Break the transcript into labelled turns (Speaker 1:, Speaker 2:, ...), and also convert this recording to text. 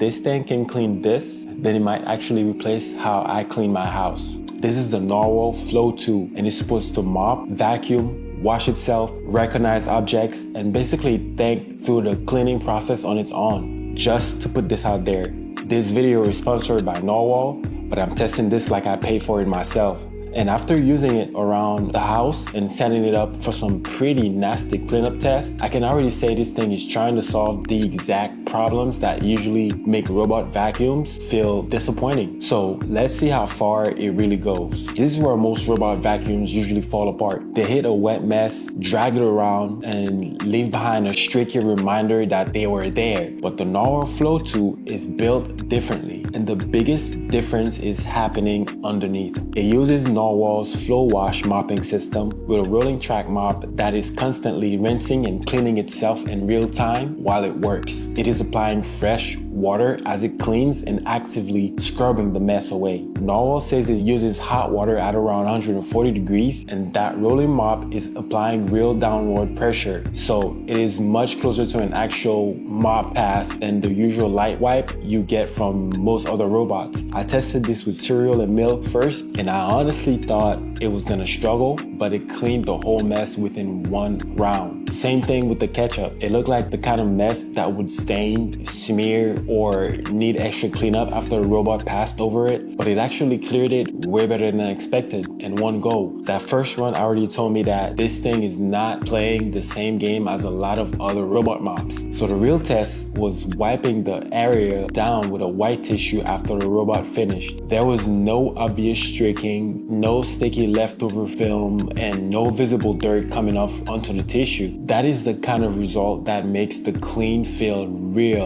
Speaker 1: this thing can clean this, then it might actually replace how I clean my house. This is the Narwal Flow 2, and it's supposed to mop, vacuum, wash itself, recognize objects, and basically think through the cleaning process on its own. Just to put this out there, this video is sponsored by Narwal, but I'm testing this like I paid for it myself. And after using it around the house and setting it up for some pretty nasty cleanup tests, I can already say this thing is trying to solve the exact problems that usually make robot vacuums feel disappointing. So let's see how far it really goes. This is where most robot vacuums usually fall apart. They hit a wet mess, drag it around, and leave behind a streaky reminder that they were there. But the Narwal Flow 2 is built differently, and the biggest difference is happening underneath. It uses Narwal's Flow Wash mopping system with a rolling track mop that is constantly rinsing and cleaning itself in real time while it works. It is applying fresh water as it cleans and actively scrubbing the mess away. Narwal says it uses hot water at around 140 degrees, and that rolling mop is applying real downward pressure, so it is much closer to an actual mop pass than the usual light wipe you get from most other robots. I tested this with cereal and milk first, and I honestly thought it was gonna struggle, but it cleaned the whole mess within one round. Same thing with the ketchup. It looked like the kind of mess that would stain, smear, or need extra cleanup after the robot passed over it, but it actually cleared it way better than expected in one go. That first run already told me that this thing is not playing the same game as a lot of other robot mops. So the real test was wiping the area down with a white tissue after the robot finished. There was no obvious streaking, no sticky leftover film, and no visible dirt coming off onto the tissue. That is the kind of result that makes the clean feel real.